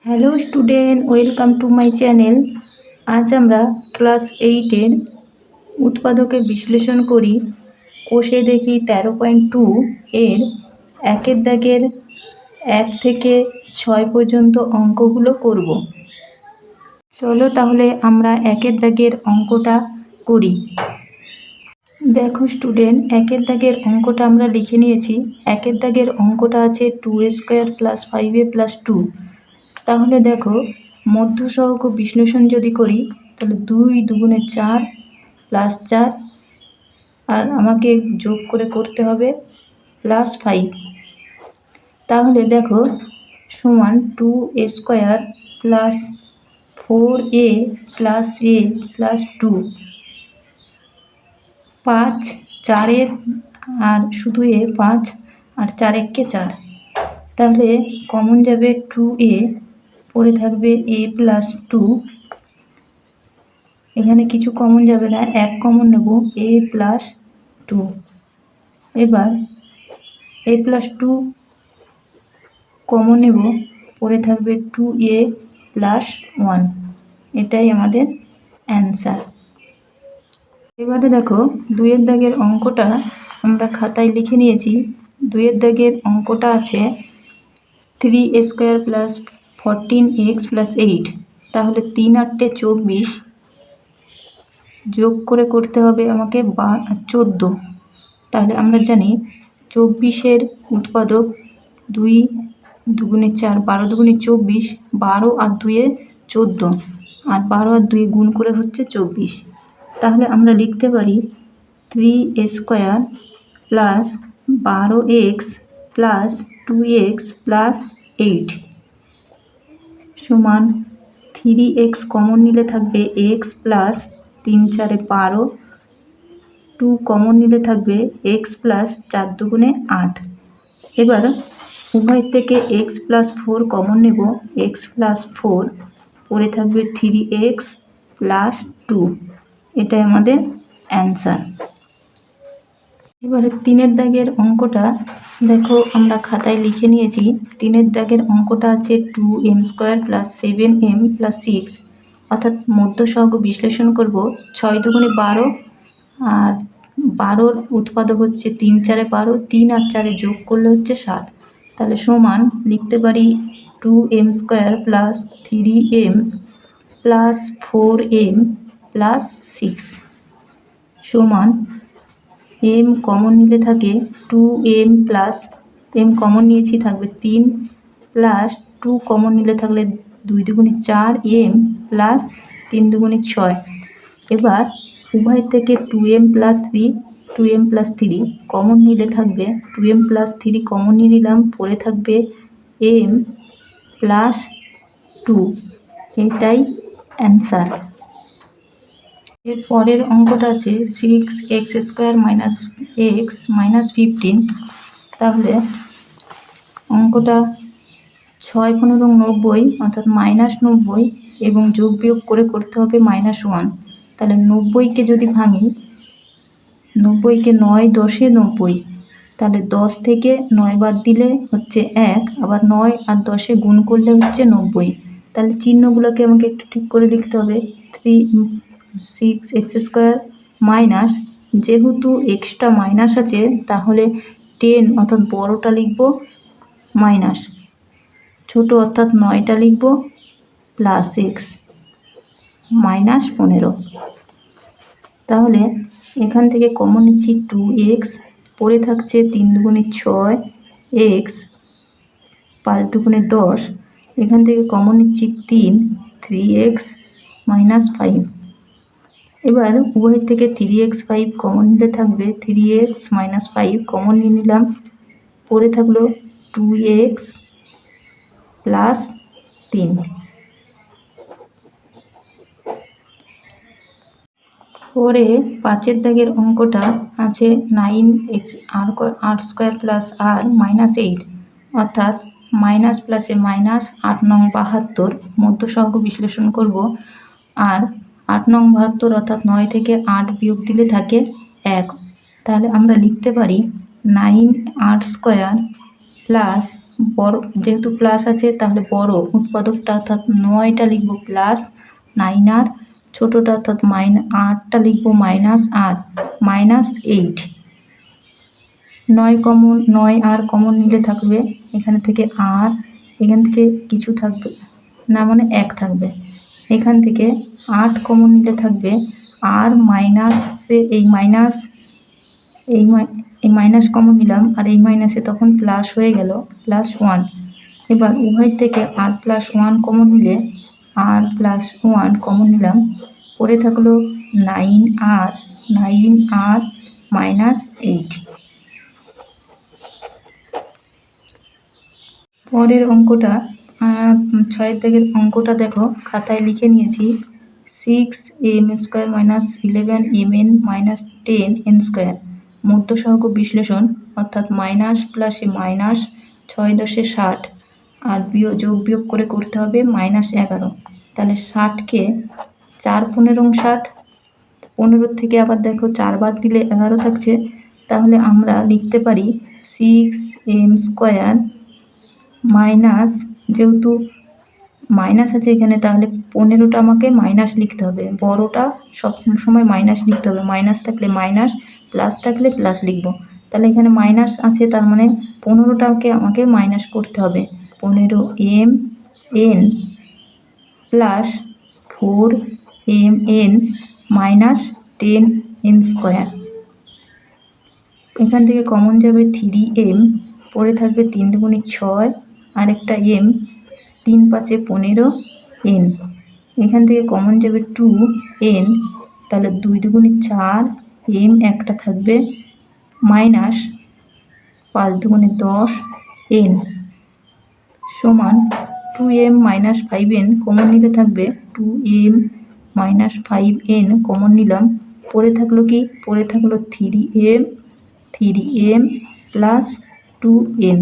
Hello student, welcome to my channel. আজ আমরা class 8-এর উৎপাদকে বিশ্লেষণ করি কোষে দেখি 13.2 এর একের দাগের 1 থেকে 6 পর্যন্ত অঙ্কগুলো করব। চলো তাহলে আমরা একের দাগের অঙ্কটা করি। দেখো স্টুডেন্ট, একের দাগের অঙ্কটা আমরা লিখে নিয়েছি। একের দাগের অঙ্কটা আছে 2a² + 5a + 2। তাহলে দেখো, মধ্য সহগ বিশ্লেষণ যদি করি তাহলে 2 দুগুণে 4 + 4, আর আমাকে যোগ করে করতে হবে +5। তাহলে দেখো সমান 2a² + 4a + a + 2, 5 4 আর শুধু 5 আর 4 একে 4। তাহলে কমন যাবে 2a, পড়ে থাকবে a + 2। এখানে কিছু কমন যাবে না, এক কমন নেব, a + 2। এবার a + 2 কমন নেব, পড়ে থাকবে 2a + 1। এটাই আমাদের অ্যান্সার। এবারে দেখো, 2-এর দাগের অঙ্কটা আমরা খাতায় লিখে নিয়েছি। 2-এর দাগের অঙ্কটা আছে 3a² + 14x + 8। তাহলে 3 × 8 = 24, যোগ করে করতে হবে আমাকে 14। তাহলে আমরা জানি 24-এর উৎপাদক 2 দুগুণে 4, 12 দুগুণে 24, 12 আর 2 14, আর 12 আর 2 গুণ করে হচ্ছে 24। তাহলে আমরা লিখতে পারি 3a² + 12x + 2x + 8 সমান 3x কমন নিলে থাকবে x + 3 × 4 = 12, 2 কমন নিলে থাকবে x + 4 দুগুণে 8। এবার উভয় থেকে x + 4 কমন নেব, x + 4, পড়ে থাকবে 3x + 2। এটাই আমাদের অ্যান্সার। এবারে 3-এর দাগের অঙ্কটা দেখো আমরা খাতায় লিখে নিয়েছি। 3-এর দাগের অঙ্কটা আছে 2m² + 7m + 6, অর্থাৎ মধ্য সহগ বিশ্লেষণ করব। 6 দুগুণে 12, আর 12-র উৎপাদক হচ্ছে 3 × 4 = 12, 3 আর 4 যোগ করলে হচ্ছে 7। তাহলে সমান লিখতে পারি 2m² + 3m + 4m + 6 সমান m কমন নিলে থাকে 2m + m কমন নিয়েছি, থাকবে 3 + 2 কমন নিলে থাকলে 2 দুগুণে 4m + 3 দুগুণে 6। এবার উভয় থেকে 2m + 3 কমন নিলে থাকবে 2m + 3 কমন নিয়ে নিলাম, পড়ে থাকবে m + 2। এটাই অ্যান্সার। এর পরের অঙ্কটা আছে 6x² - x - 15। তাহলে অঙ্কটা 6 × 15 = 90, অর্থাৎ -90, এবং যোগ বিয়োগ করে করতে হবে -1। তাহলে 90কে যদি ভাঙি, 90কে 9 × 10 = 90। তাহলে 10 থেকে 9 বাদ দিলে হচ্ছে 1, আবার 9 আর 10 গুণ করলে হচ্ছে 90। তাহলে চিহ্নগুলোকে আমাকে একটু ঠিক করে লিখতে হবে। 6x² মাইনাস, যেহেতু এক্সট্রা মাইনাস আছে তাহলে 10 অর্থাৎ বড়টা লিখব মাইনাস, ছোট অর্থাৎ 9টা লিখব +x -15। তাহলে এখান থেকে কমন নিচ্ছি 2x, পড়ে থাকছে 3 দুগুণে 6, x 5 দুগুণে 10। এখান থেকে কমন নিচ্ছি 3x - 5। এবার উভয় থেকে 3x 5 কমন নিলে থাকবে 3x - 5 কমন নিয়ে নিলাম, পড়ে থাকলো 2x + 3। পরে 5-এর দাগের অঙ্কটা আছে 9r² + r - 8, অর্থাৎ মাইনাস প্লাসে মাইনাস 8 নং 72 মধ্য সহগ বিশ্লেষণ করব। আর 8 নং 72 অর্থাৎ 9 থেকে 8 বিয়োগ দিলে থাকে 1। তাহলে আমরা লিখতে পারি 9r² + বড় যেহেতু প্লাস আছে তাহলে বড় উৎপাদকটা অর্থাৎ 9টা লিখব প্লাস 9r, ছোটটা অর্থাৎ 8টা লিখব -r -8। 9 কমন নিলে থাকবে এখানে থেকে আর, এখান থেকে কিছু থাকবে না মানে 1 থাকবে। এখান থেকে 8 কমন নিলে থাকবে আর মাইনাসে এই মাইনাস কমন নিলাম আর এই মাইনাসে তখন প্লাস হয়ে গেল +1। এবার উভয় থেকে r+1 কমন নিলে r+1 কমন নিলাম, পড়ে থাকলো 9r -8। পরের অঙ্কটা 6 দাগের অঙ্কটা দেখো খাতায় লিখে নিয়েছি 6m² - 11mn - 10n²। মধ্য সহগ বিশ্লেষণ অর্থাৎ মাইনাস প্লাসে মাইনাস, 6 × 10 = 60 আর যোগ বিয়োগ করে করতে হবে -11। তাহলে 60কে 4 × 15 = 60। 15 থেকে আবার দেখো 4 বাদ দিলে 11 থাকছে। তাহলে আমরা লিখতে পারি 6m² মাইনাস, যেহেতু মাইনাস আছে এখানে তাহলে 15টা আমাকে মাইনাস লিখতে হবে, বড়টা সব সময় মাইনাস লিখতে হবে, মাইনাস থাকলে মাইনাস, প্লাস থাকলে প্লাস লিখব। তাহলে এখানে মাইনাস আছে তার মানে 15টাকে আমাকে মাইনাস করতে হবে। 15mn plus 4mn minus 10n²। এখান থেকে কমন যাবে 3m, পড়ে থাকবে 3 × 2 = 6 আর একটা m, 3 × 5 = 15n। এখান থেকে কমন যাবে 2n, তাহলে 2 × 2 = 4, m একটা থাকবে মাইনাস 5 × 2 = 10n সমান 2m - 5n কমন নিলে থাকবে 2m - 5n কমন নিলাম, পড়ে থাকলো কি, পড়ে থাকলো 3m প্লাস 2n।